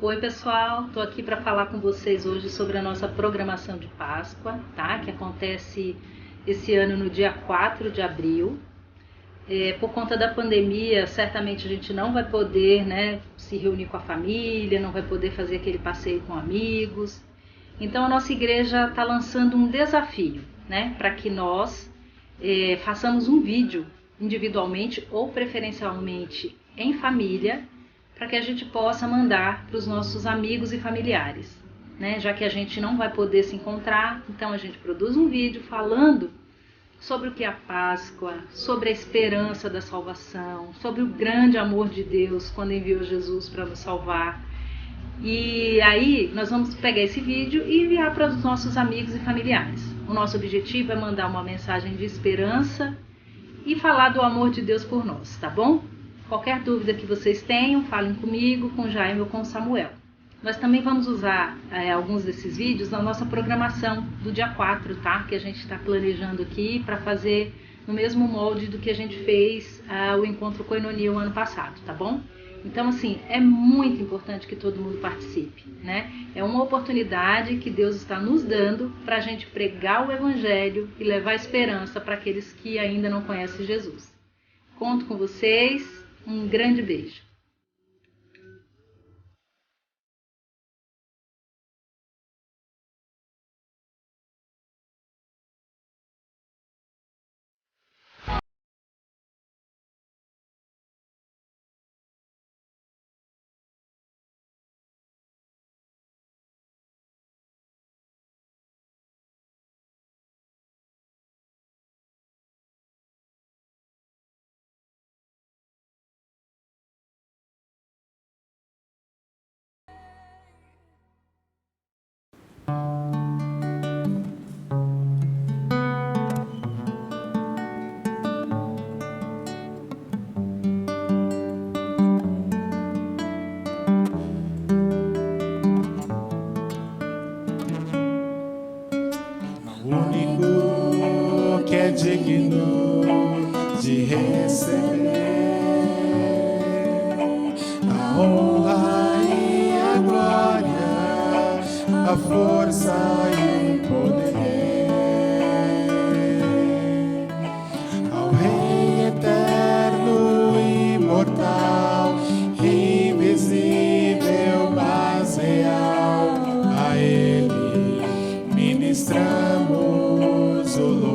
Oi pessoal, estou aqui para falar com vocês hoje sobre a nossa programação de Páscoa, tá? Que acontece esse ano no dia 4 de abril. Por conta da pandemia, certamente a gente não vai poder, se reunir com a família, não vai poder fazer aquele passeio com amigos. Então a nossa igreja está lançando um desafio, para que nós façamos um vídeo individualmente ou preferencialmente em família, para que a gente possa mandar para os nossos amigos e familiares, já que a gente não vai poder se encontrar. Então a gente produz um vídeo falando sobre o que é a Páscoa, sobre a esperança da salvação, sobre o grande amor de Deus quando enviou Jesus para nos salvar. E aí nós vamos pegar esse vídeo e enviar para os nossos amigos e familiares. O nosso objetivo é mandar uma mensagem de esperança e falar do amor de Deus por nós, tá bom? Qualquer dúvida que vocês tenham, falem comigo, com o Jaime ou com o Samuel. Nós também vamos usar alguns desses vídeos na nossa programação do dia 4, tá? Que a gente está planejando aqui para fazer no mesmo molde do que a gente fez o Encontro Koinonia o ano passado, tá bom? Então, assim, é muito importante que todo mundo participe, É uma oportunidade que Deus está nos dando para a gente pregar o Evangelho e levar esperança para aqueles que ainda não conhecem Jesus. Conto com vocês. Um grande beijo. Digno de receber a honra e a glória, a força e o poder ao Rei eterno, imortal, invisível, mas real. A Ele ministramos o louvor.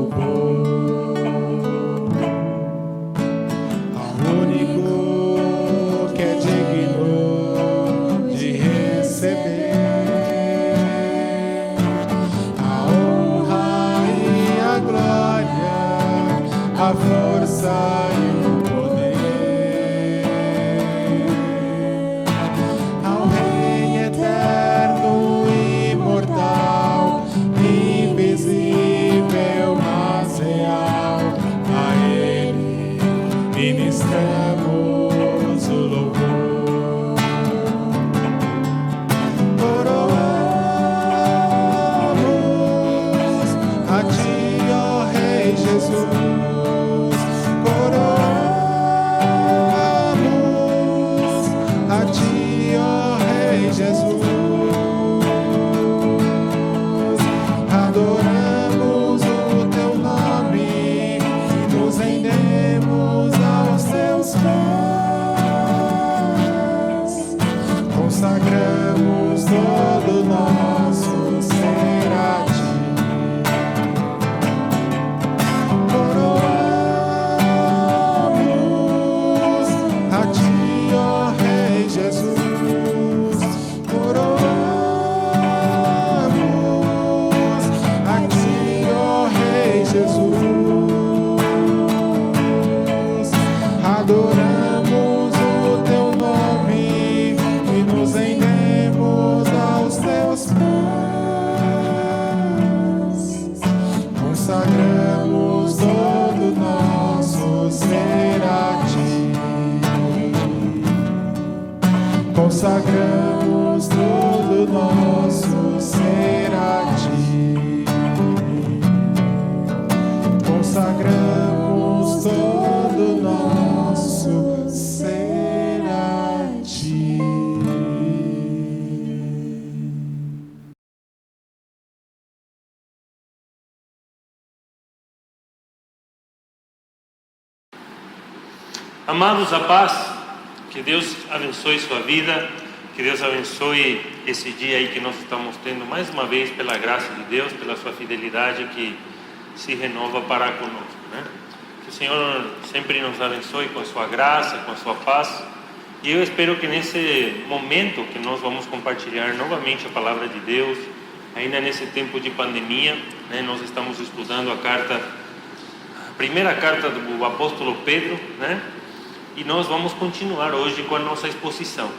A força e o poder ao Rei eterno, imortal, invisível, mas real. A Ele ministramos o louvor. Coroamos a Ti, ó Rei Jesus. Adoramos o Teu nome, nos rendemos aos Teus pés, consagramos todo o nosso ser a Ti. Coroamos a Ti, ó Rei Jesus. Adoramos o Teu nome e nos rendemos aos Teus pés. Consagramos todo o nosso ser a Ti. Consagramos todo o nosso ser a Ti. Consagramos todo o nosso ser a Ti. Amados, a paz, que Deus abençoe sua vida, que Deus abençoe esse dia aí que nós estamos tendo mais uma vez, pela graça de Deus, pela sua fidelidade que se renova para conosco, né? Que o Senhor sempre nos abençoe com a sua graça, com a sua paz. E eu espero que nesse momento que nós vamos compartilhar novamente a palavra de Deus, ainda nesse tempo de pandemia, né, nós estamos estudando a primeira carta do apóstolo Pedro, né? E nós vamos continuar hoje com a nossa exposição.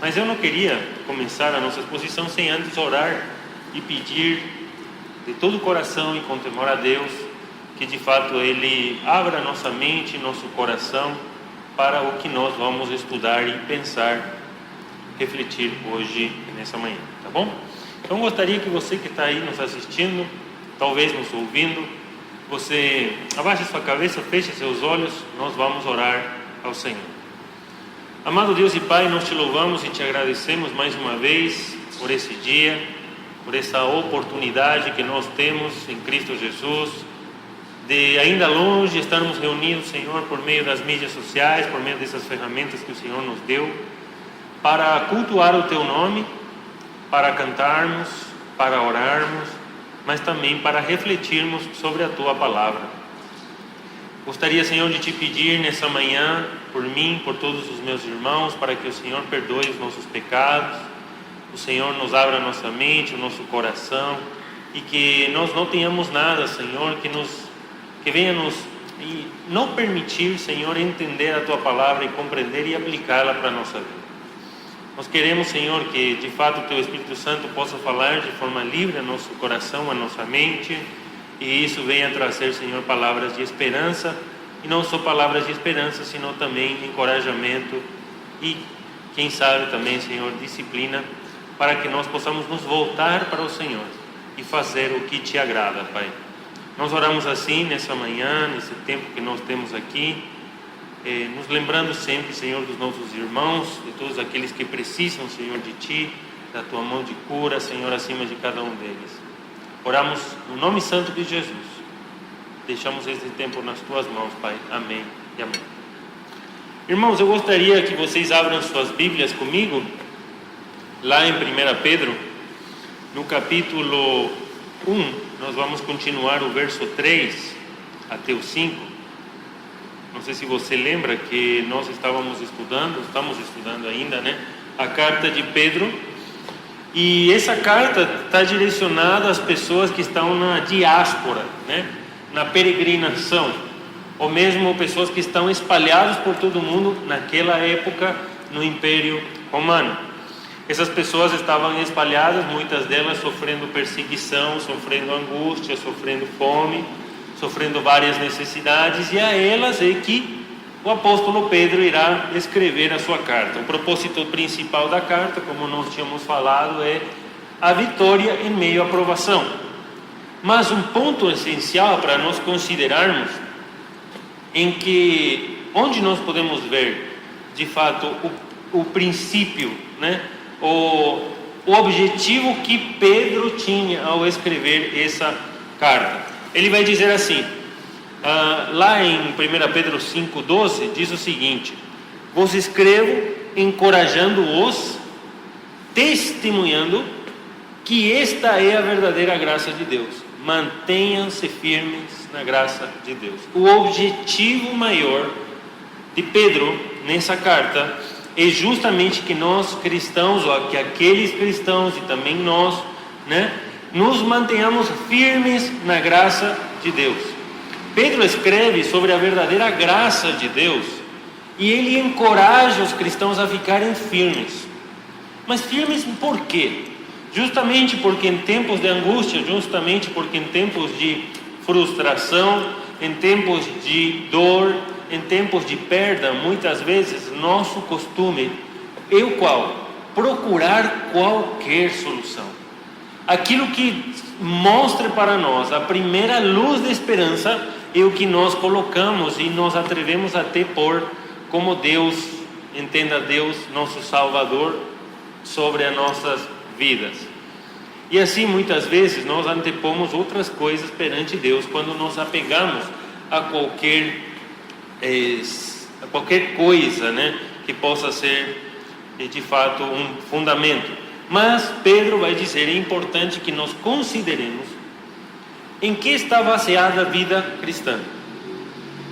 Mas eu não queria começar a nossa exposição sem antes orar e pedir de todo o coração e com temor a Deus que de fato Ele abra nossa mente, nosso coração para o que nós vamos estudar e pensar, refletir hoje, nessa manhã, tá bom? Então gostaria que você que está aí nos assistindo, talvez nos ouvindo, você abaixe sua cabeça, feche seus olhos, nós vamos orar ao Senhor. Amado Deus e Pai, nós te louvamos e te agradecemos mais uma vez por esse dia, por essa oportunidade que nós temos em Cristo Jesus, de ainda longe estarmos reunidos, Senhor, por meio das mídias sociais, por meio dessas ferramentas que o Senhor nos deu, para cultuar o Teu nome, para cantarmos, para orarmos, mas também para refletirmos sobre a Tua palavra. Gostaria, Senhor, de te pedir nessa manhã, por mim, por todos os meus irmãos, para que o Senhor perdoe os nossos pecados, o Senhor nos abra a nossa mente, o nosso coração, e que nós não tenhamos nada, Senhor, que venha nos e não permitir, Senhor, entender a Tua palavra e compreender e aplicá-la para a nossa vida. Nós queremos, Senhor, que de fato o Teu Espírito Santo possa falar de forma livre ao nosso coração, à nossa mente, e isso venha trazer, Senhor, palavras de esperança, e não só palavras de esperança, senão também encorajamento e, quem sabe também, Senhor, disciplina, para que nós possamos nos voltar para o Senhor e fazer o que Te agrada, Pai. Nós oramos assim nessa manhã, nesse tempo que nós temos aqui, nos lembrando sempre, Senhor, dos nossos irmãos, de todos aqueles que precisam, Senhor, de Ti, da Tua mão de cura, Senhor, acima de cada um deles. Oramos no nome santo de Jesus. Deixamos esse tempo nas Tuas mãos, Pai. Amém e amém. Irmãos, eu gostaria que vocês abram suas Bíblias comigo, lá em 1 Pedro, no capítulo 1, nós vamos continuar o verso 3 até o 5. Não sei se você lembra que nós estamos estudando ainda, né? A carta de Pedro. E essa carta está direcionada às pessoas que estão na diáspora, né? Na peregrinação, ou mesmo pessoas que estão espalhadas por todo o mundo naquela época no Império Romano. Essas pessoas estavam espalhadas, muitas delas sofrendo perseguição, sofrendo angústia, sofrendo fome, sofrendo várias necessidades, e a elas é que o apóstolo Pedro irá escrever a sua carta. O propósito principal da carta, como nós tínhamos falado, é a vitória em meio à provação. Mas um ponto essencial para nós considerarmos, onde nós podemos ver, de fato, o princípio, né? O objetivo que Pedro tinha ao escrever essa carta. Ele vai dizer assim, lá em 1 Pedro 5,12, diz o seguinte: vos escrevo encorajando-os, testemunhando que esta é a verdadeira graça de Deus. Mantenham-se firmes na graça de Deus. O objetivo maior de Pedro nessa carta é justamente que nós cristãos, ou que aqueles cristãos e também nós, né, nos mantenhamos firmes na graça de Deus. Pedro escreve sobre a verdadeira graça de Deus e ele encoraja os cristãos a ficarem firmes. Mas firmes por quê? Justamente porque em tempos de angústia, justamente porque em tempos de frustração, em tempos de dor, em tempos de perda, muitas vezes nosso costume é o qual? Procurar qualquer solução. Aquilo que mostre para nós a primeira luz de esperança é o que nós colocamos e nos atrevemos a ter por como Deus, entenda Deus, nosso Salvador, sobre as nossas vidas. E assim muitas vezes nós antepomos outras coisas perante Deus quando nos apegamos a qualquer qualquer coisa, né, que possa ser de fato um fundamento. Mas Pedro vai dizer: é importante que nós consideremos em que está baseada a vida cristã.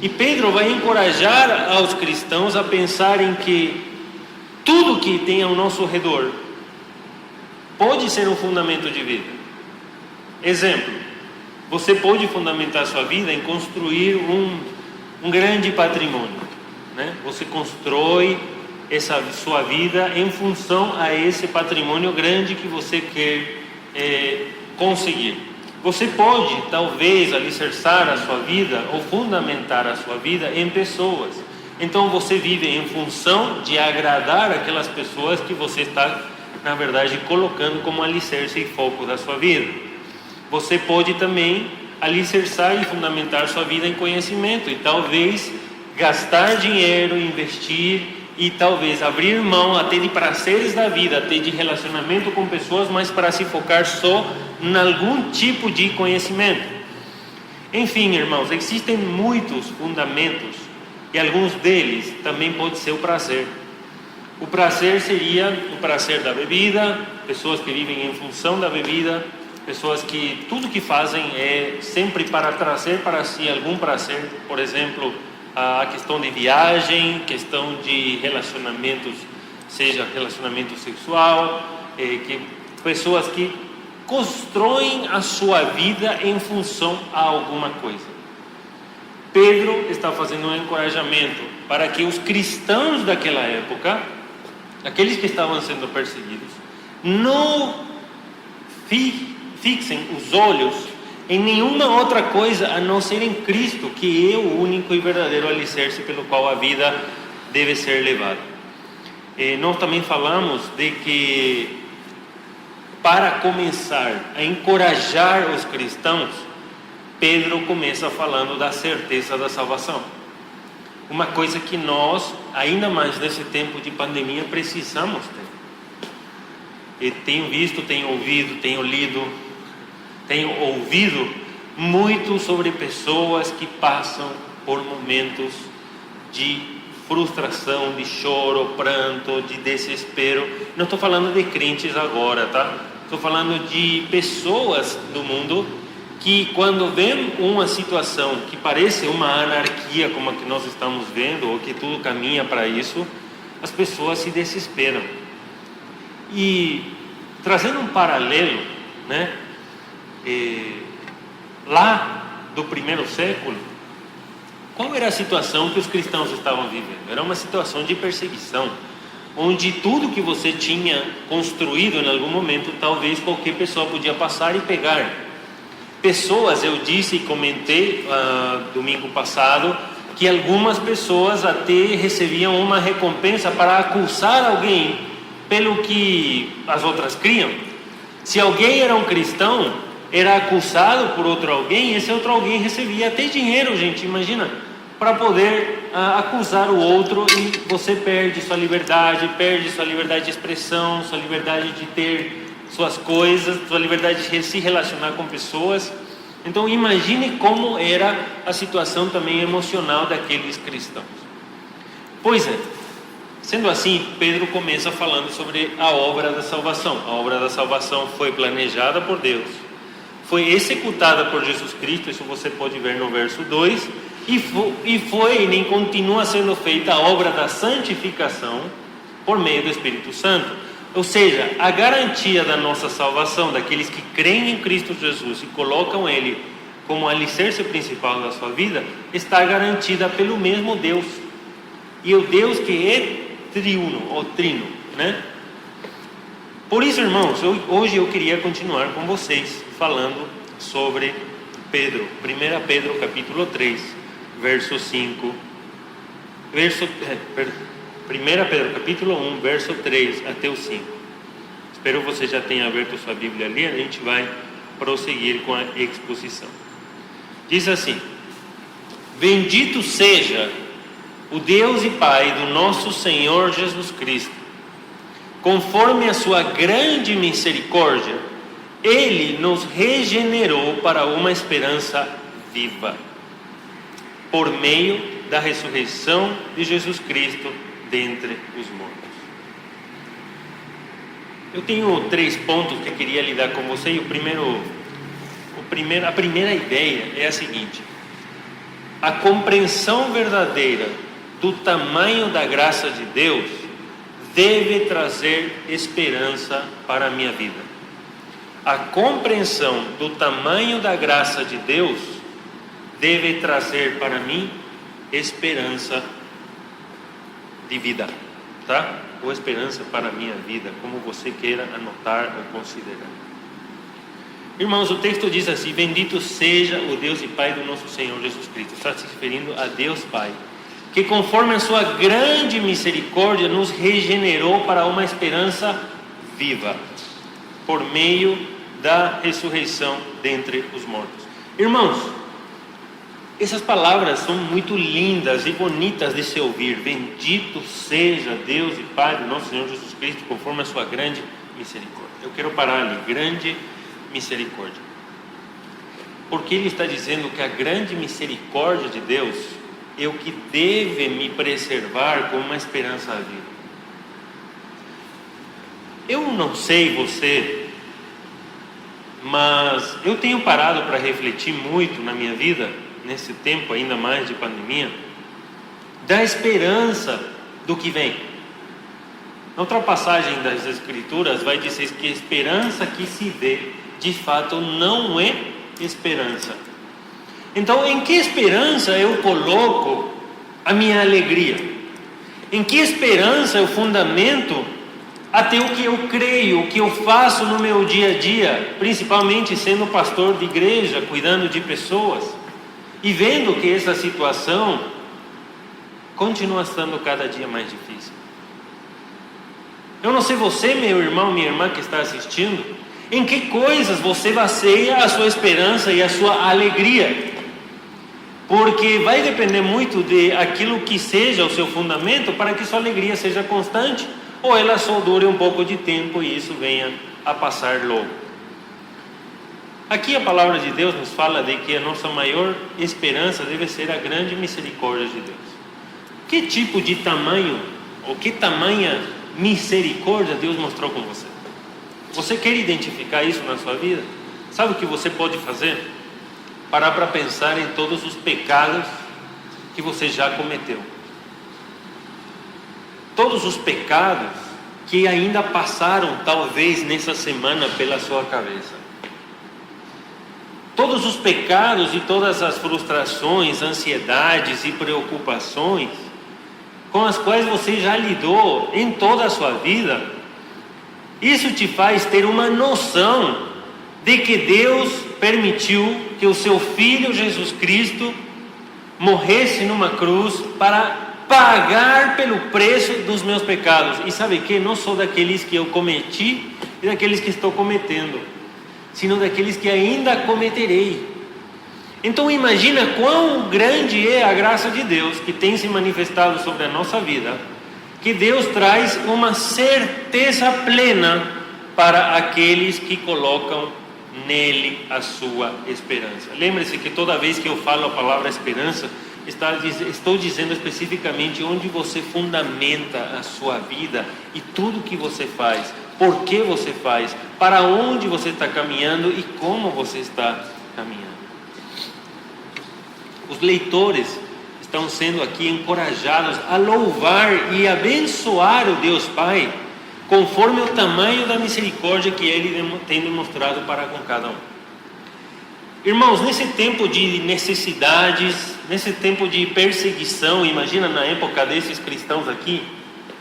E Pedro vai encorajar aos cristãos a pensarem que tudo que tem ao nosso redor pode ser um fundamento de vida. Exemplo: você pode fundamentar sua vida em construir um grande patrimônio, né? Você constrói essa sua vida em função a esse patrimônio grande que você quer conseguir. Você pode, talvez, alicerçar a sua vida ou fundamentar a sua vida em pessoas. Então você vive em função de agradar aquelas pessoas que você está, na verdade, colocando como alicerce e foco da sua vida. Você pode também alicerçar e fundamentar sua vida em conhecimento e talvez gastar dinheiro, investir e talvez abrir mão até de prazeres da vida, até de relacionamento com pessoas, mas para se focar só em algum tipo de conhecimento. Enfim, irmãos, existem muitos fundamentos e alguns deles também pode ser o prazer. O prazer seria o prazer da bebida, pessoas que vivem em função da bebida, pessoas que tudo que fazem é sempre para trazer para si algum prazer. Por exemplo, a questão de viagem, questão de relacionamentos, seja relacionamento sexual, pessoas que constroem a sua vida em função a alguma coisa. Pedro está fazendo um encorajamento para que os cristãos daquela época, aqueles que estavam sendo perseguidos, não fixem os olhos em nenhuma outra coisa a não ser em Cristo, que é o único e verdadeiro alicerce pelo qual a vida deve ser levada. Nós também falamos de que, para começar a encorajar os cristãos, Pedro começa falando da certeza da salvação. Uma coisa que nós, ainda mais nesse tempo de pandemia, precisamos ter. Tenho visto, tenho ouvido, tenho lido, tenho ouvido muito sobre pessoas que passam por momentos de frustração, de choro, pranto, de desespero. Não estou falando de crentes agora, tá? Estou falando de pessoas do mundo que, quando vêem uma situação que parece uma anarquia como a que nós estamos vendo, ou que tudo caminha para isso, as pessoas se desesperam. E trazendo um paralelo, né? Lá do primeiro século, qual era a situação que os cristãos estavam vivendo? Era uma situação de perseguição, onde tudo que você tinha construído em algum momento, talvez qualquer pessoa podia passar e pegar. Pessoas, eu disse e comentei domingo passado, que algumas pessoas até recebiam uma recompensa para acusar alguém pelo que as outras criam. Se alguém era um cristão, era acusado por outro alguém, esse outro alguém recebia até dinheiro, gente, imagina, para poder acusar o outro, e você perde sua liberdade de expressão, sua liberdade de ter suas coisas, sua liberdade de se relacionar com pessoas. Então imagine como era a situação também emocional daqueles cristãos. Pois é, sendo assim, Pedro começa falando sobre a obra da salvação. A obra da salvação foi planejada por Deus, foi executada por Jesus Cristo, isso você pode ver no verso 2, e nem continua sendo feita a obra da santificação por meio do Espírito Santo. Ou seja, a garantia da nossa salvação, daqueles que creem em Cristo Jesus e colocam Ele como alicerce principal da sua vida, está garantida pelo mesmo Deus. E o Deus que é triuno, ou trino, né? Por isso, irmãos, hoje eu queria continuar com vocês falando sobre Pedro. 1 Pedro capítulo 3, verso 5. 1 Pedro capítulo 1, verso 3 até o 5. Espero que você já tenha aberto sua Bíblia ali, a gente vai prosseguir com a exposição. Diz assim: bendito seja o Deus e Pai do nosso Senhor Jesus Cristo. Conforme a sua grande misericórdia, Ele nos regenerou para uma esperança viva, por meio da ressurreição de Jesus Cristo dentre os mortos. Eu tenho 3 pontos que queria lidar com você, e a primeira ideia é a seguinte: a compreensão verdadeira do tamanho da graça de Deus deve trazer esperança para a minha vida. A compreensão do tamanho da graça de Deus deve trazer para mim esperança de vida, tá? Ou esperança para a minha vida, como você queira anotar ou considerar. Irmãos, o texto diz assim: bendito seja o Deus e Pai do nosso Senhor Jesus Cristo. Está se referindo a Deus Pai, que conforme a sua grande misericórdia nos regenerou para uma esperança viva, por meio da ressurreição dentre os mortos. Irmãos, essas palavras são muito lindas e bonitas de se ouvir. Bendito seja Deus e Pai do nosso Senhor Jesus Cristo, conforme a sua grande misericórdia. Eu quero parar ali, grande misericórdia, porque ele está dizendo que a grande misericórdia de Deus é o que deve me preservar com uma esperança à vida. Eu não sei você, mas eu tenho parado para refletir muito na minha vida, nesse tempo ainda mais de pandemia, da esperança do que vem. Na outra passagem das Escrituras vai dizer que a esperança que se vê, de fato, não é esperança. Então, em que esperança eu coloco a minha alegria? Em que esperança eu fundamento até o que eu creio, o que eu faço no meu dia a dia, principalmente sendo pastor de igreja, cuidando de pessoas, e vendo que essa situação continua estando cada dia mais difícil. Eu não sei você, meu irmão, minha irmã que está assistindo, em que coisas você baseia a sua esperança e a sua alegria, porque vai depender muito de aquilo que seja o seu fundamento para que sua alegria seja constante, ou ela só dure um pouco de tempo e isso venha a passar logo. Aqui a palavra de Deus nos fala de que a nossa maior esperança deve ser a grande misericórdia de Deus. Que tipo de tamanho, ou que tamanha misericórdia Deus mostrou com você? Você quer identificar isso na sua vida? Sabe o que você pode fazer? Parar para pensar em todos os pecados que você já cometeu. Todos os pecados que ainda passaram talvez nessa semana pela sua cabeça. Todos os pecados e todas as frustrações, ansiedades e preocupações com as quais você já lidou em toda a sua vida. Isso te faz ter uma noção de que Deus permitiu que o seu Filho Jesus Cristo morresse numa cruz para pagar pelo preço dos meus pecados. E sabe que? Não sou daqueles que eu cometi e daqueles que estou cometendo, sino daqueles que ainda cometerei. Então imagina quão grande é a graça de Deus que tem se manifestado sobre a nossa vida, que Deus traz uma certeza plena para aqueles que colocam nele a sua esperança. Lembre-se que toda vez que eu falo a palavra esperança, estou dizendo especificamente onde você fundamenta a sua vida e tudo que você faz, por que você faz, para onde você está caminhando e como você está caminhando. Os leitores estão sendo aqui encorajados a louvar e abençoar o Deus Pai, conforme o tamanho da misericórdia que Ele tem demonstrado para com cada um. Irmãos, nesse tempo de necessidades, nesse tempo de perseguição, imagina na época desses cristãos aqui,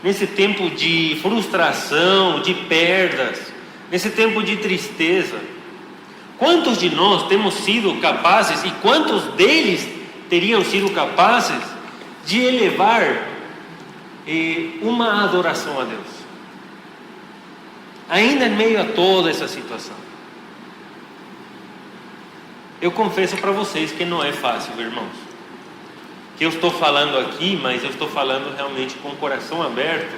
nesse tempo de frustração, de perdas, nesse tempo de tristeza, quantos de nós temos sido capazes, e quantos deles teriam sido capazes de elevar uma adoração a Deus, ainda em meio a toda essa situação? Eu confesso para vocês que não é fácil, irmãos, que eu estou falando aqui, mas eu estou falando realmente com o coração aberto,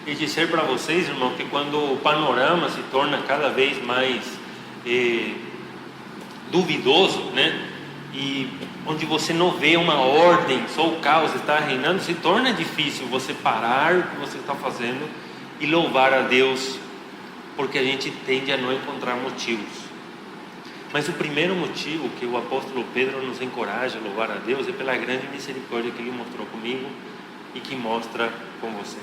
e dizer para vocês, irmão, que quando o panorama se torna cada vez mais duvidoso, né? e onde você não vê uma ordem, só o caos está reinando, se torna difícil você parar o que você está fazendo e louvar a Deus, porque a gente tende a não encontrar motivos. Mas o primeiro motivo que o apóstolo Pedro nos encoraja a louvar a Deus é pela grande misericórdia que Ele mostrou comigo e que mostra com você.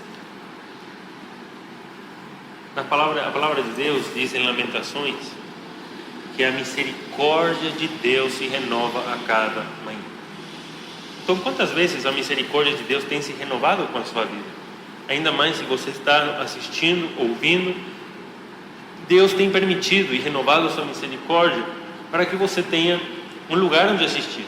A palavra de Deus diz em Lamentações que a misericórdia de Deus se renova a cada manhã. Então, quantas vezes a misericórdia de Deus tem se renovado com a sua vida? Ainda mais se você está assistindo, ouvindo, Deus tem permitido e renovado a sua misericórdia para que você tenha um lugar onde assistir.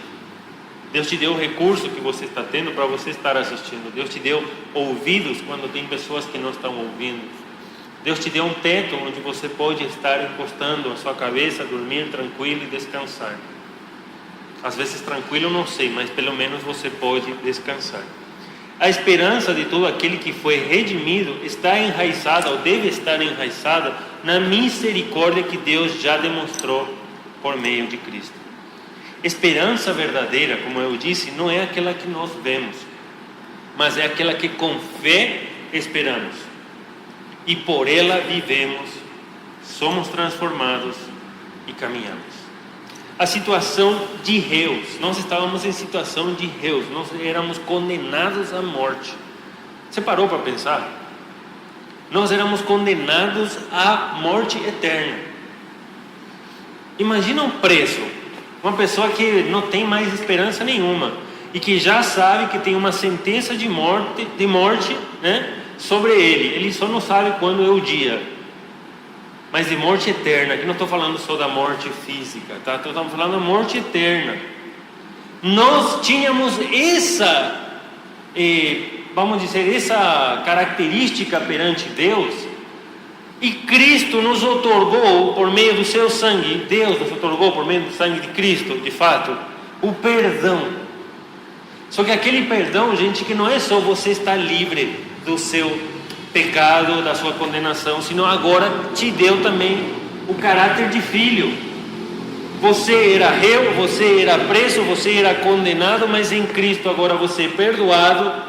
Deus te deu o recurso que você está tendo para você estar assistindo. Deus te deu ouvidos quando tem pessoas que não estão ouvindo. Deus te deu um teto onde você pode estar encostando a sua cabeça, dormir tranquilo e descansar. Às vezes tranquilo não sei, mas pelo menos você pode descansar. A esperança de todo aquele que foi redimido está enraizada, ou deve estar enraizada, na misericórdia que Deus já demonstrou por meio de Cristo. Esperança verdadeira, como eu disse, não é aquela que nós vemos, mas é aquela que com fé esperamos. E por ela vivemos, somos transformados e caminhamos. A situação de réus, nós estávamos em situação de réus, nós éramos condenados à morte. Você parou para pensar? Nós éramos condenados à morte eterna. Imagina um preso, uma pessoa que não tem mais esperança nenhuma e que já sabe que tem uma sentença de morte, né, sobre ele só não sabe quando é o dia, mas de morte eterna. Aqui não estou falando só da morte física, tá? Estamos falando da morte eterna. Nós tínhamos essa, vamos dizer, essa característica perante Deus, e Cristo nos otorgou por meio do seu sangue. Deus nos otorgou por meio do sangue de Cristo, de fato, o perdão. Só que aquele perdão, gente, que não é só você estar livre do seu pecado, da sua condenação, senão agora te deu também o caráter de filho. Você era réu, você era preso, você era condenado, mas em Cristo agora você é perdoado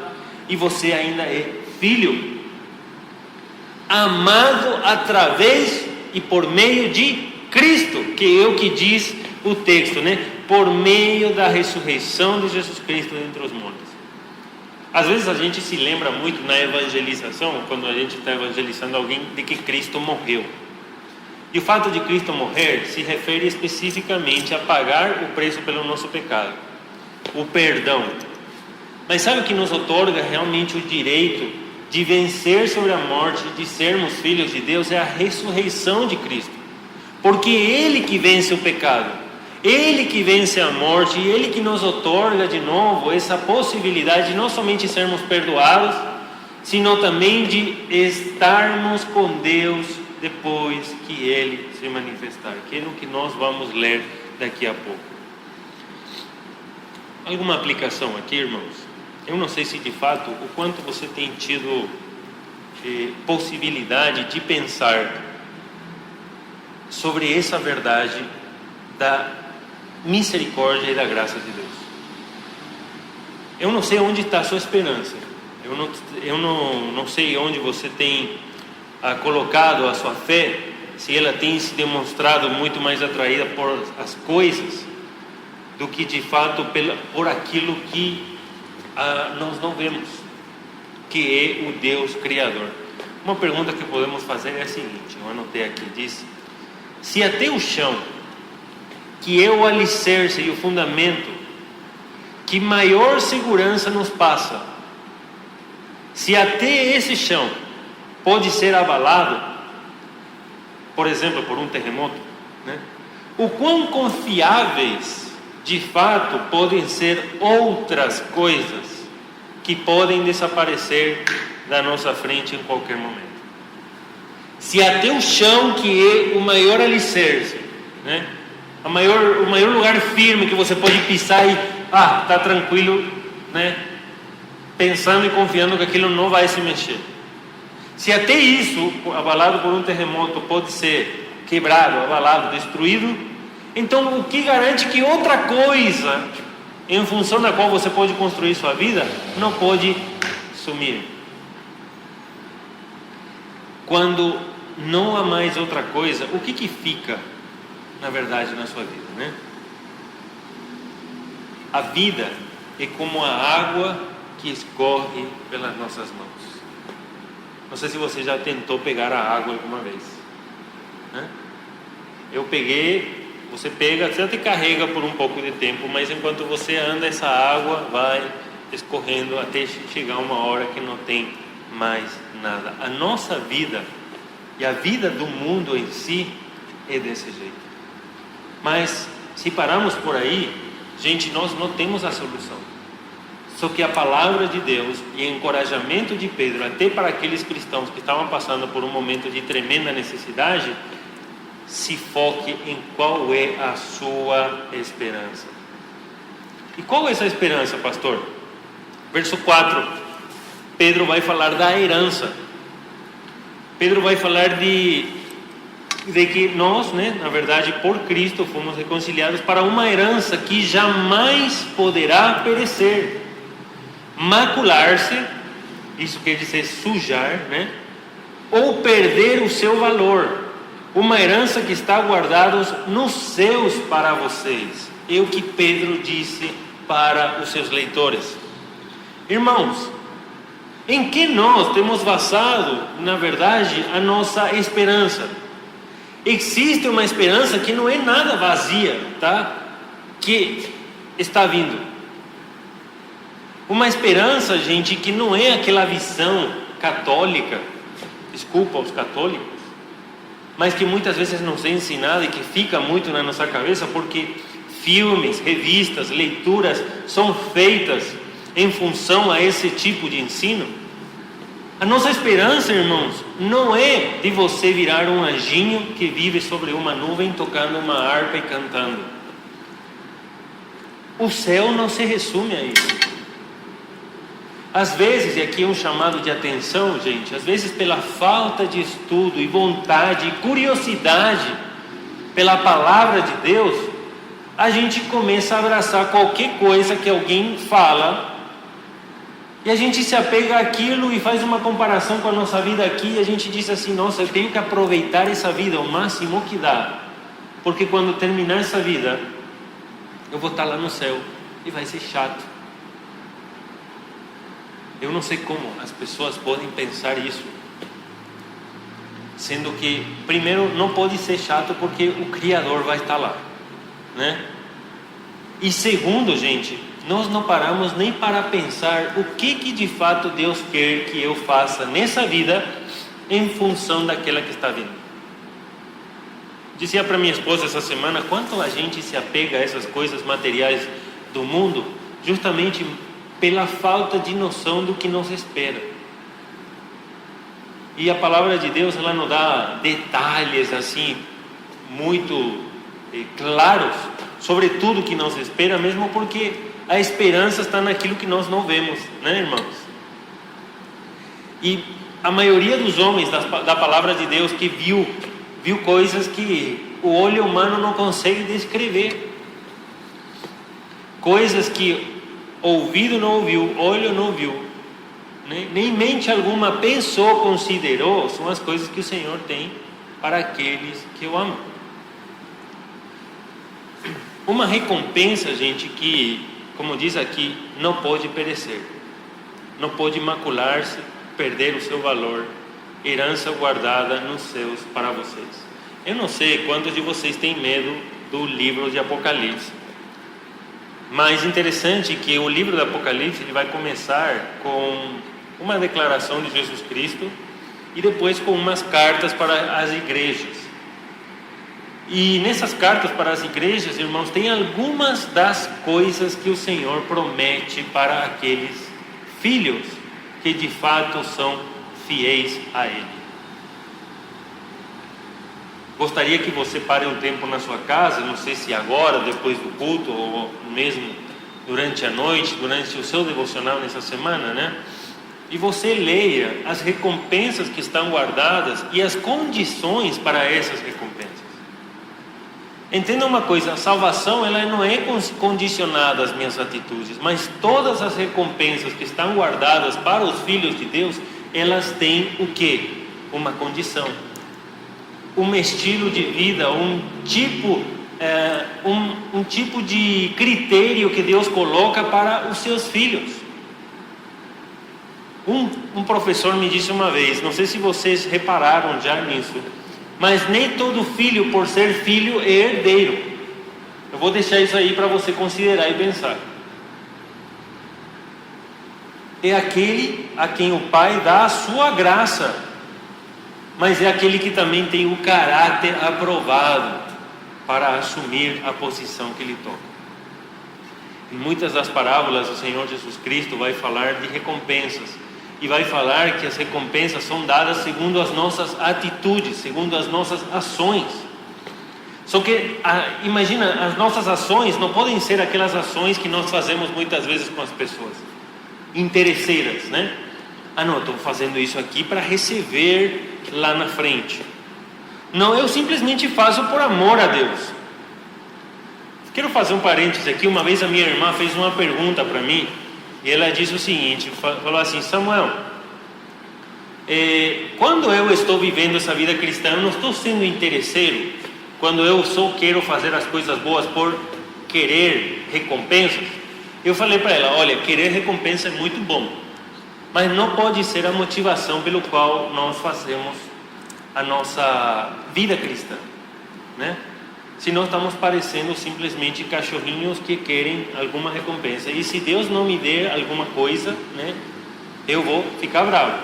e você ainda é filho, amado através e por meio de Cristo, que é o que diz o texto, né? Por meio da ressurreição de Jesus Cristo dentre os mortos. Às vezes a gente se lembra muito na evangelização, quando a gente está evangelizando alguém, de que Cristo morreu. E o fato de Cristo morrer se refere especificamente a pagar o preço pelo nosso pecado, o perdão. Mas sabe o que nos otorga realmente o direito de vencer sobre a morte, de sermos filhos de Deus? É a ressurreição de Cristo. Porque é Ele que vence o pecado, Ele que vence a morte, e Ele que nos otorga de novo essa possibilidade de não somente sermos perdoados, sino também de estarmos com Deus depois que Ele se manifestar, que é o que nós vamos ler daqui a pouco. Alguma aplicação aqui, irmãos? Eu não sei se de fato o quanto você tem tido possibilidade de pensar sobre essa verdade da misericórdia e da graça de Deus. Eu não sei onde está a sua esperança, eu não sei onde você tem colocado a sua fé, se ela tem se demonstrado muito mais atraída por as coisas do que de fato por aquilo que nós não vemos, que é o Deus Criador. Uma pergunta que podemos fazer é a seguinte, eu anotei aqui, diz: se até o chão, que é o alicerce e o fundamento que maior segurança nos passa, se até esse chão pode ser abalado, por exemplo, por um terremoto, né? O quão confiáveis de fato podem ser outras coisas que podem desaparecer da nossa frente em qualquer momento. Se até o chão, que é o maior alicerce, né? O maior lugar firme que você pode pisar e está tranquilo, né? Pensando e confiando que aquilo não vai se mexer. Se até isso, abalado por um terremoto, pode ser quebrado, abalado, destruído, Então, o que garante que outra coisa, em função da qual você pode construir sua vida, não pode sumir? Quando não há mais outra coisa, o que fica, na verdade, na sua vida, né? A vida é como a água que escorre pelas nossas mãos. Não sei se você já tentou pegar a água alguma vez, né? Eu peguei, você pega, você até carrega por um pouco de tempo, mas enquanto você anda, essa água vai escorrendo até chegar uma hora que não tem mais nada. A nossa vida e a vida do mundo em si é desse jeito. Mas se pararmos por aí, gente, nós não temos a solução. Só que a palavra de Deus e o encorajamento de Pedro, até para aqueles cristãos que estavam passando por um momento de tremenda necessidade, se foque em qual é a sua esperança. E qual é essa esperança, pastor? Verso 4, Pedro vai falar da herança. Pedro vai falar de que nós, né, na verdade, por Cristo, fomos reconciliados para uma herança que jamais poderá perecer, macular-se, isso quer dizer sujar, né, ou perder o seu valor. Uma herança que está guardada nos céus para vocês. É o que Pedro disse para os seus leitores. Irmãos, em que nós temos basado, na verdade, a nossa esperança? Existe uma esperança que não é nada vazia, tá? Que está vindo. Uma esperança, gente, que não é aquela visão católica, desculpa aos católicos, mas que muitas vezes nos é ensinada e que fica muito na nossa cabeça, porque filmes, revistas, leituras são feitas em função a esse tipo de ensino. A nossa esperança, irmãos, não é de você virar um anjinho que vive sobre uma nuvem tocando uma harpa e cantando. O céu não se resume a isso. Às vezes, e aqui é um chamado de atenção, gente, às vezes pela falta de estudo e vontade e curiosidade pela palavra de Deus, a gente começa a abraçar qualquer coisa que alguém fala, e a gente se apega àquilo e faz uma comparação com a nossa vida aqui, e a gente diz assim: nossa, eu tenho que aproveitar essa vida o máximo que dá, porque quando terminar essa vida, eu vou estar lá no céu, e vai ser chato. Eu não sei como as pessoas podem pensar isso, sendo que, primeiro, não pode ser chato porque o Criador vai estar lá, né? E segundo, gente, nós não paramos nem para pensar o que de fato Deus quer que eu faça nessa vida em função daquela que está vindo. Dizia para minha esposa essa semana quanto a gente se apega a essas coisas materiais do mundo, justamente pela falta de noção do que nos espera. E a palavra de Deus, ela nos dá detalhes assim muito claros sobre tudo que nos espera, mesmo porque a esperança está naquilo que nós não vemos, né, irmãos? E a maioria dos homens da palavra de Deus que viu coisas que o olho humano não consegue descrever, coisas que ouvido não ouviu, olho não viu, né? Nem mente alguma pensou, considerou, são as coisas que o Senhor tem para aqueles que o amam. Uma recompensa, gente, que, como diz aqui, não pode perecer, não pode macular-se, perder o seu valor, herança guardada nos céus para vocês. Eu não sei quantos de vocês têm medo do livro de Apocalipse, mas interessante que o livro do Apocalipse ele vai começar com uma declaração de Jesus Cristo e depois com umas cartas para as igrejas. E nessas cartas para as igrejas, irmãos, tem algumas das coisas que o Senhor promete para aqueles filhos que de fato são fiéis a Ele. Gostaria que você pare um tempo na sua casa, não sei se agora, depois do culto, ou mesmo durante a noite, durante o seu devocional nessa semana, né? E você leia as recompensas que estão guardadas e as condições para essas recompensas. Entenda uma coisa, a salvação ela não é condicionada às minhas atitudes, mas todas as recompensas que estão guardadas para os filhos de Deus, elas têm o quê? Uma condição, um estilo de vida, um tipo de critério que Deus coloca para os seus filhos. Um professor me disse uma vez, não sei se vocês repararam já nisso, mas nem todo filho, por ser filho, é herdeiro. Eu vou deixar isso aí para você considerar e pensar. É aquele a quem o pai dá a sua graça, mas é aquele que também tem o caráter aprovado para assumir a posição que lhe toca. Em muitas das parábolas, o Senhor Jesus Cristo vai falar de recompensas, e vai falar que as recompensas são dadas segundo as nossas atitudes, segundo as nossas ações. Só que, imagina, as nossas ações não podem ser aquelas ações que nós fazemos muitas vezes com as pessoas, interesseiras, né? Não, estou fazendo isso aqui para receber lá na frente. Não, eu simplesmente faço por amor a Deus. Quero fazer um parênteses aqui. Uma vez a minha irmã fez uma pergunta para mim, e ela disse o seguinte, falou assim: Samuel, quando eu estou vivendo essa vida cristã, eu não estou sendo interesseiro, quando eu só quero fazer as coisas boas por querer recompensas? Eu falei para ela: olha, querer recompensa é muito bom, mas não pode ser a motivação pelo qual nós fazemos a nossa vida cristã, né? Senão estamos parecendo simplesmente cachorrinhos que querem alguma recompensa. E se Deus não me der alguma coisa, né, eu vou ficar bravo.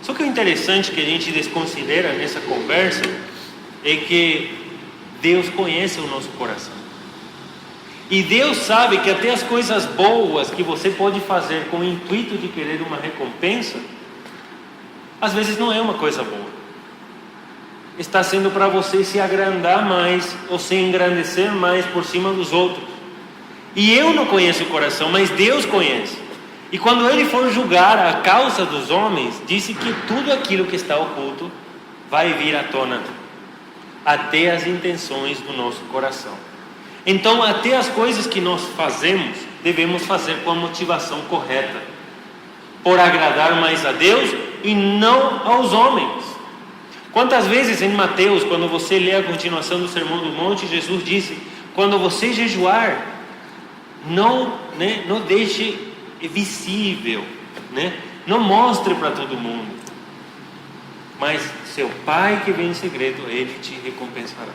Só que o interessante que a gente desconsidera nessa conversa é que Deus conhece o nosso coração. E Deus sabe que até as coisas boas que você pode fazer com o intuito de querer uma recompensa, às vezes não é uma coisa boa. Está sendo para você se agrandar mais ou se engrandecer mais por cima dos outros. E eu não conheço o coração, mas Deus conhece. E quando Ele for julgar a causa dos homens, disse que tudo aquilo que está oculto vai vir à tona, até as intenções do nosso coração. Então, até as coisas que nós fazemos, devemos fazer com a motivação correta, por agradar mais a Deus e não aos homens. Quantas vezes em Mateus, quando você lê a continuação do Sermão do Monte, Jesus disse: quando você jejuar, não deixe visível, né? Não mostre para todo mundo, mas seu Pai que vem em segredo, Ele te recompensará.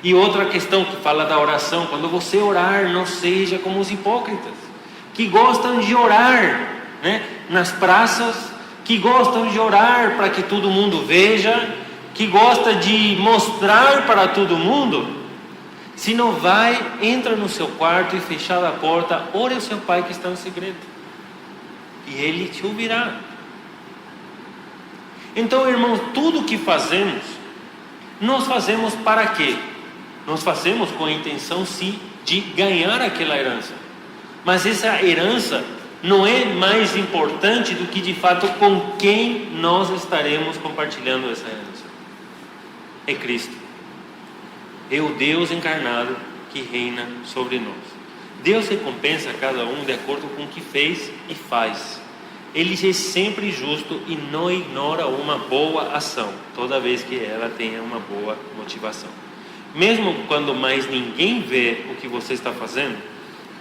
E outra questão que fala da oração: quando você orar, não seja como os hipócritas, que gostam de orar, né, nas praças, que gostam de orar para que todo mundo veja, que gosta de mostrar para todo mundo. Se não vai, entra no seu quarto e fechada a porta, ore ao seu Pai que está no segredo, e Ele te ouvirá. Então, irmãos, tudo que fazemos, nós fazemos para quê? Nós fazemos com a intenção, sim, de ganhar aquela herança, mas essa herança não é mais importante do que de fato com quem nós estaremos compartilhando essa herança. É Cristo, é o Deus encarnado que reina sobre nós. Deus recompensa cada um de acordo com o que fez e faz. Ele é sempre justo e não ignora uma boa ação, toda vez que ela tenha uma boa motivação. Mesmo quando mais ninguém vê o que você está fazendo,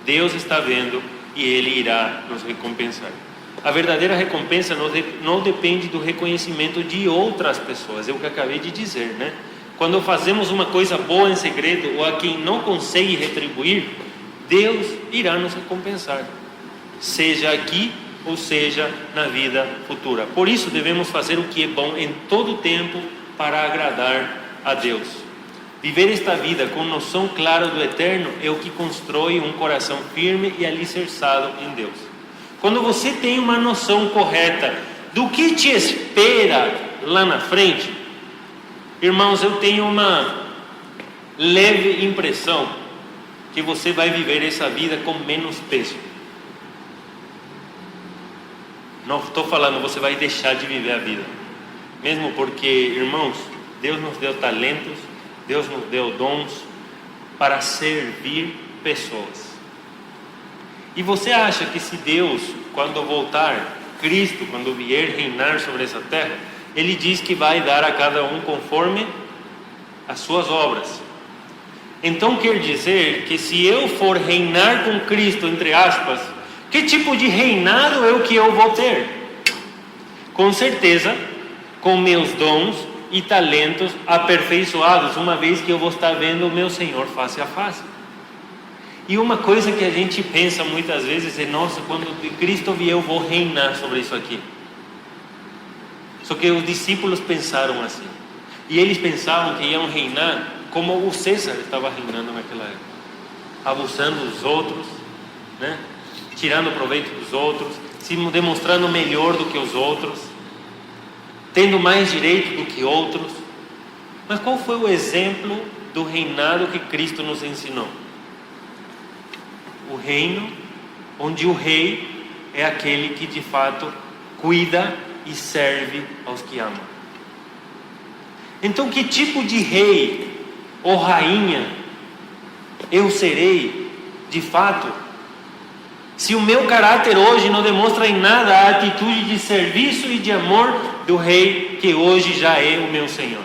Deus está vendo e Ele irá nos recompensar. A verdadeira recompensa não depende do reconhecimento de outras pessoas, é o que acabei de dizer, né? Quando fazemos uma coisa boa em segredo, ou a quem não consegue retribuir, Deus irá nos recompensar, seja aqui ou seja na vida futura. Por isso devemos fazer o que é bom em todo tempo para agradar a Deus. Viver esta vida com noção clara do eterno é o que constrói um coração firme e alicerçado em Deus. Quando você tem uma noção correta do que te espera lá na frente, irmãos, eu tenho uma leve impressão que você vai viver essa vida com menos peso. Não estou falando você vai deixar de viver a vida, mesmo porque, irmãos, Deus nos deu talentos, Deus nos deu dons para servir pessoas. E você acha que se Deus, quando voltar, Cristo, quando vier reinar sobre essa terra, Ele diz que vai dar a cada um conforme as suas obras? Então quer dizer que se eu for reinar com Cristo, entre aspas, que tipo de reinado é o que eu vou ter? Com certeza, com meus dons e talentos aperfeiçoados, uma vez que eu vou estar vendo o meu Senhor face a face. E uma coisa que a gente pensa muitas vezes é: nossa, quando Cristo vier eu vou reinar sobre isso aqui. Só que os discípulos pensaram assim, e eles pensavam que iam reinar como o César estava reinando naquela época, abusando dos outros, né? Tirando proveito dos outros, se demonstrando melhor do que os outros, tendo mais direito do que outros. Mas qual foi o exemplo do reinado que Cristo nos ensinou? O reino onde o rei é aquele que de fato cuida e serve aos que amam. Então, que tipo de rei ou rainha eu serei de fato, se o meu caráter hoje não demonstra em nada a atitude de serviço e de amor do rei que hoje já é o meu Senhor?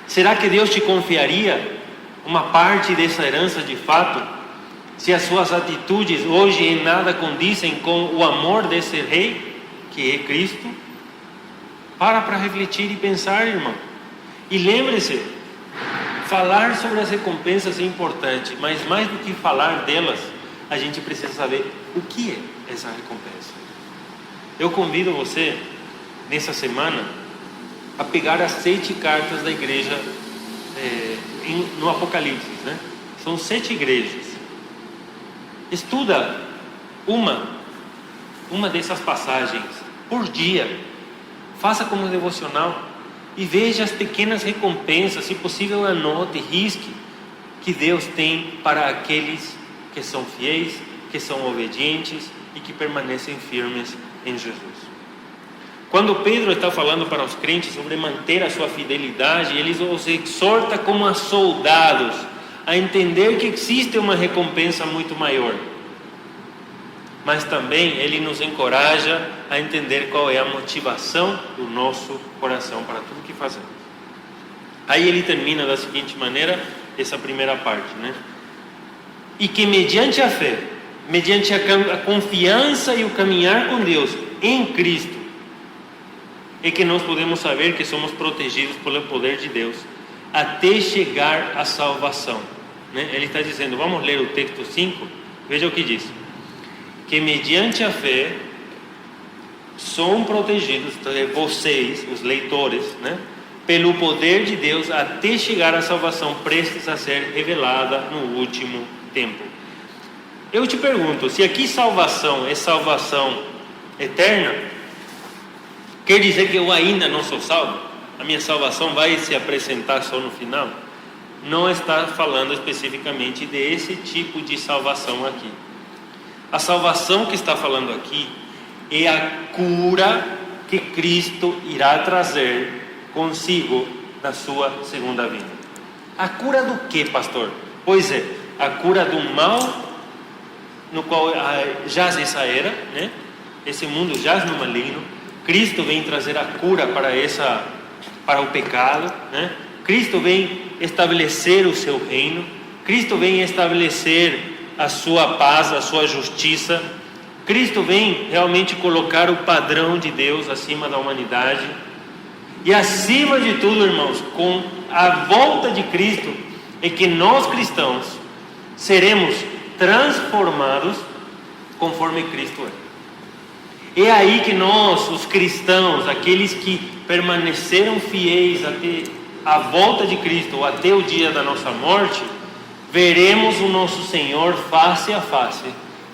Será que Deus te confiaria uma parte dessa herança de fato, se as suas atitudes hoje em nada condizem com o amor desse rei, que é Cristo? Para refletir e pensar, irmão. E lembre-se, falar sobre as recompensas é importante, mas mais do que falar delas, a gente precisa saber o que é essa recompensa. Eu convido você, nessa semana, a pegar as 7 cartas da igreja no Apocalipse, né? São 7 igrejas. Estuda uma dessas passagens por dia, faça como devocional e veja as pequenas recompensas, se possível anote, risque, que Deus tem para aqueles que são fiéis, que são obedientes e que permanecem firmes em Jesus. Quando Pedro está falando para os crentes sobre manter a sua fidelidade, ele os exorta como a soldados a entender que existe uma recompensa muito maior. Mas também ele nos encoraja a entender qual é a motivação do nosso coração para tudo que fazemos. Aí ele termina da seguinte maneira, essa primeira parte, né? E que mediante a fé, mediante a confiança e o caminhar com Deus em Cristo, é que nós podemos saber que somos protegidos pelo poder de Deus até chegar à salvação, né? Ele está dizendo, vamos ler o texto 5, veja o que diz: que mediante a fé são protegidos, vocês, os leitores, né? Pelo poder de Deus até chegar à salvação prestes a ser revelada no último tempo. Eu te pergunto, se aqui salvação é salvação eterna, quer dizer que eu ainda não sou salvo? A minha salvação vai se apresentar só no final? Não está falando especificamente desse tipo de salvação aqui. A salvação que está falando aqui é a cura que Cristo irá trazer consigo na sua segunda vinda. A cura do que, pastor? Pois é, a cura do mal no qual jaz essa era, né? Esse mundo jaz no maligno. Cristo vem trazer a cura para o pecado, né? Cristo vem estabelecer o seu reino. Cristo vem estabelecer a sua paz, a sua justiça. Cristo vem realmente colocar o padrão de Deus acima da humanidade. E acima de tudo, irmãos, com a volta de Cristo, é que nós cristãos seremos transformados conforme Cristo é. É aí que nós, os cristãos, aqueles que permaneceram fiéis até a volta de Cristo, ou até o dia da nossa morte, veremos o nosso Senhor face a face.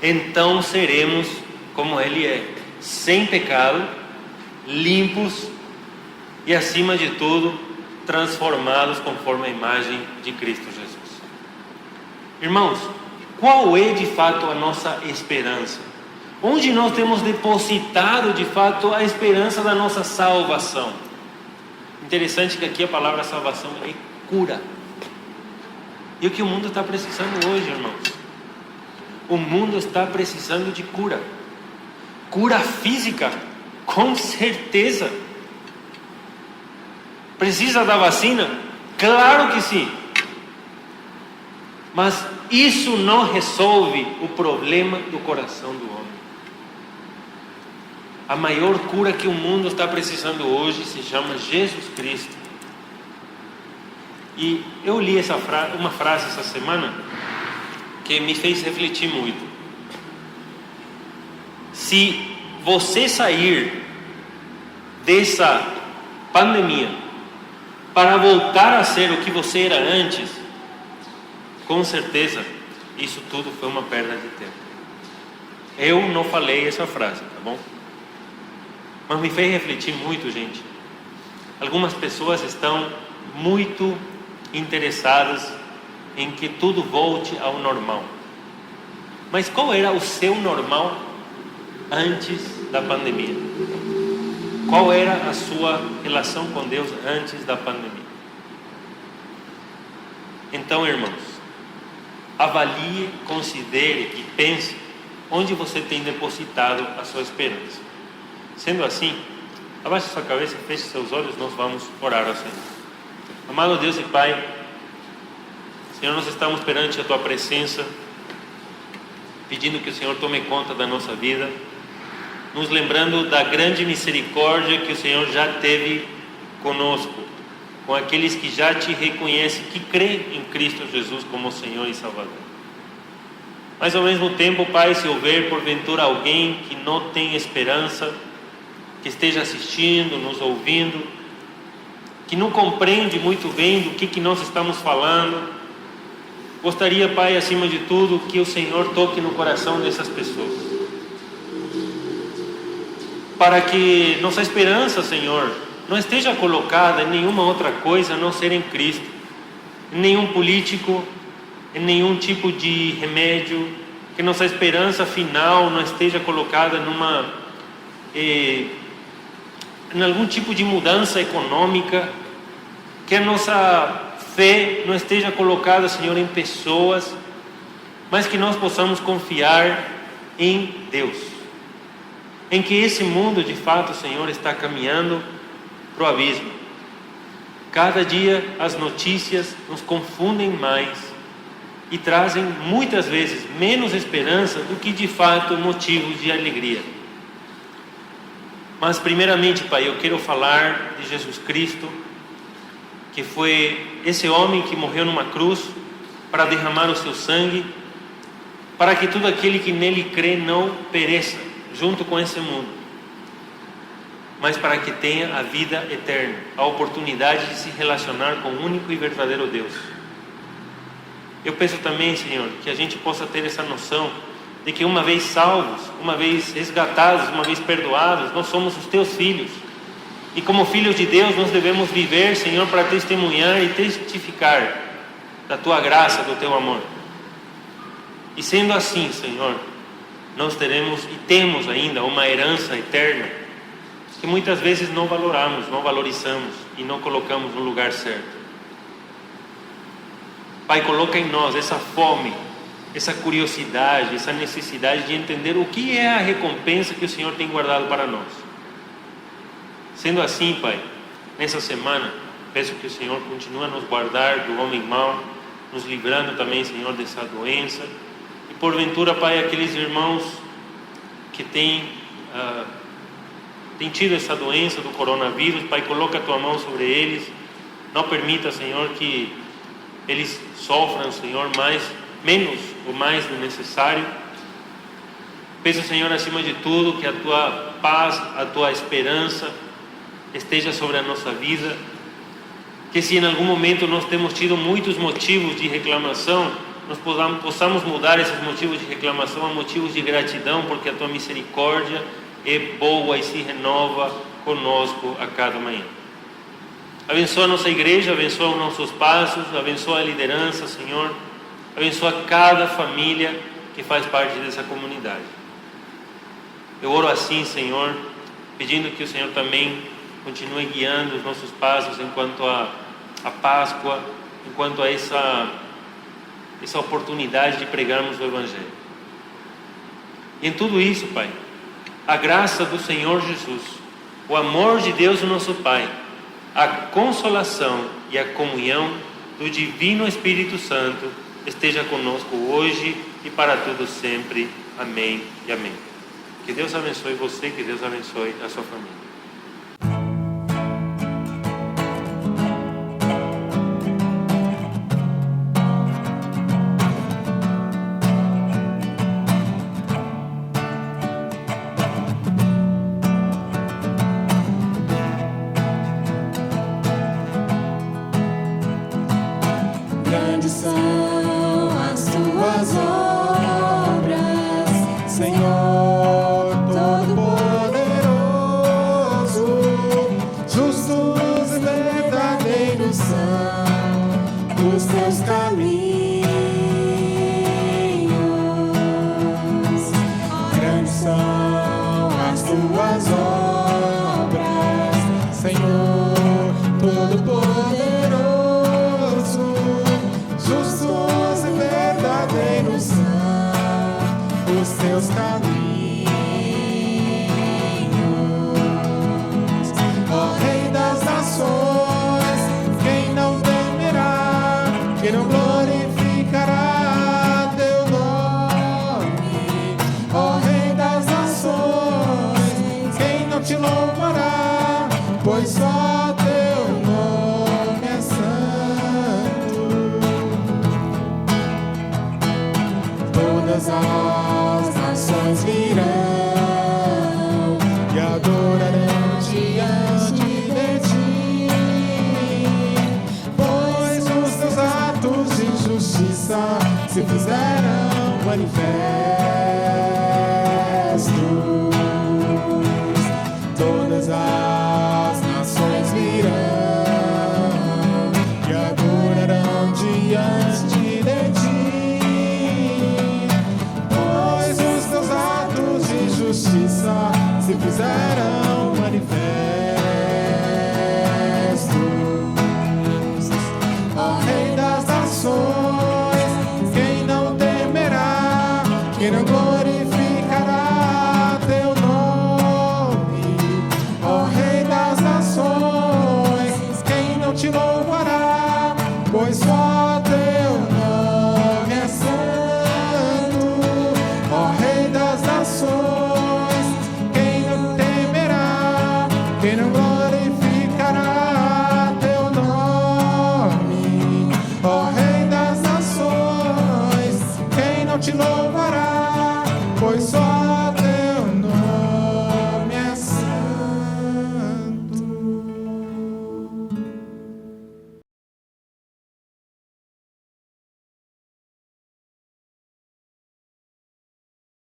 Então seremos como Ele é, sem pecado, limpos e, acima de tudo, transformados conforme a imagem de Cristo Jesus. Irmãos, qual é de fato a nossa esperança? Onde nós temos depositado de fato a esperança da nossa salvação? Interessante que aqui a palavra salvação é cura. E o que o mundo está precisando hoje, irmãos? O mundo está precisando de cura. Cura física, com certeza. Precisa da vacina? Claro que sim. Mas isso não resolve o problema do coração do homem. A maior cura que o mundo está precisando hoje se chama Jesus Cristo. E eu li uma frase essa semana que me fez refletir muito. Se você sair dessa pandemia para voltar a ser o que você era antes, com certeza isso tudo foi uma perda de tempo. Eu não falei essa frase, tá bom? Mas me fez refletir muito, gente. Algumas pessoas estão muito interessadas em que tudo volte ao normal. Mas qual era o seu normal antes da pandemia? Qual era a sua relação com Deus antes da pandemia? Então, irmãos, avalie, considere e pense onde você tem depositado a sua esperança. Sendo assim, abaixe sua cabeça, feche seus olhos, nós vamos orar ao Senhor. Amado Deus e Pai, Senhor, nós estamos perante a Tua presença, pedindo que o Senhor tome conta da nossa vida, nos lembrando da grande misericórdia que o Senhor já teve conosco, com aqueles que já Te reconhecem, que creem em Cristo Jesus como Senhor e Salvador. Mas ao mesmo tempo, Pai, se houver porventura alguém que não tem esperança, que esteja assistindo, nos ouvindo, que não compreende muito bem do que nós estamos falando, gostaria, Pai, acima de tudo, que o Senhor toque no coração dessas pessoas, para que nossa esperança, Senhor, não esteja colocada em nenhuma outra coisa a não ser em Cristo, em nenhum político, em nenhum tipo de remédio, que nossa esperança final não esteja colocada em algum tipo de mudança econômica, que a nossa fé não esteja colocada, Senhor, em pessoas, mas que nós possamos confiar em Deus, em que esse mundo de fato, Senhor, está caminhando para o abismo. Cada dia as notícias nos confundem mais e trazem muitas vezes menos esperança do que de fato motivos de alegria. Mas primeiramente, Pai, eu quero falar de Jesus Cristo, que foi esse homem que morreu numa cruz para derramar o seu sangue, para que todo aquele que nele crê não pereça junto com esse mundo, mas para que tenha a vida eterna, a oportunidade de se relacionar com o único e verdadeiro Deus. Eu peço também, Senhor, que a gente possa ter essa noção de que uma vez salvos, uma vez resgatados, uma vez perdoados, nós somos os Teus filhos. E como filhos de Deus, nós devemos viver, Senhor, para testemunhar e testificar da Tua graça, do Teu amor. E sendo assim, Senhor, nós teremos e temos ainda uma herança eterna que muitas vezes não valoramos, não valorizamos e não colocamos no lugar certo. Pai, coloca em nós essa fome, essa curiosidade, essa necessidade de entender o que é a recompensa que o Senhor tem guardado para nós. Sendo assim, Pai, nessa semana, peço que o Senhor continue a nos guardar do homem mau, nos livrando também, Senhor, dessa doença. E porventura, Pai, aqueles irmãos que têm tido essa doença do coronavírus, Pai, coloca a Tua mão sobre eles. Não permita, Senhor, que eles sofram, Senhor, menos ou mais do necessário. Peço, Senhor, acima de tudo, que a Tua paz, a Tua esperança esteja sobre a nossa vida, que se em algum momento nós temos tido muitos motivos de reclamação, nós possamos mudar esses motivos de reclamação a motivos de gratidão, porque a Tua misericórdia é boa e se renova conosco a cada manhã. Abençoa a nossa igreja, abençoa os nossos passos, abençoa a liderança, Senhor, abençoa cada família que faz parte dessa comunidade. Eu oro assim, Senhor, pedindo que o Senhor também continue guiando os nossos passos enquanto a Páscoa, enquanto a essa oportunidade de pregarmos o Evangelho. E em tudo isso, Pai, a graça do Senhor Jesus, o amor de Deus, o nosso Pai, a consolação e a comunhão do Divino Espírito Santo esteja conosco hoje e para todos sempre. Amém e amém. Que Deus abençoe você, que Deus abençoe a sua família. Grandes são as tuas obras, Senhor Todo-Poderoso. Justos e verdadeiros são os teus caminhos. Grandes são as tuas obras, Senhor Todo-Poderoso. Justos e verdadeiros são os teus caminhos. Ó Rei das nações, quem não temerá, quem não glorificará teu nome? Ó Rei das nações, quem não te louvará, pois só teu nome é santo. Todas as nações virão e adorarão diante de ti, pois os teus atos de justiça se fizeram manifestos. Todas as nações virão e adorarão diante de ti, pois os teus atos de justiça se fizeram manifestos. Ó Rei das nações, quem não temerá, quem não glorificará teu nome? Ó Rei das nações, quem não te louvará, pois só teu nome é santo. Ó Rei das nações, quem não temerá, quem não glorificará teu nome? Ó Rei das nações, quem não te louvará,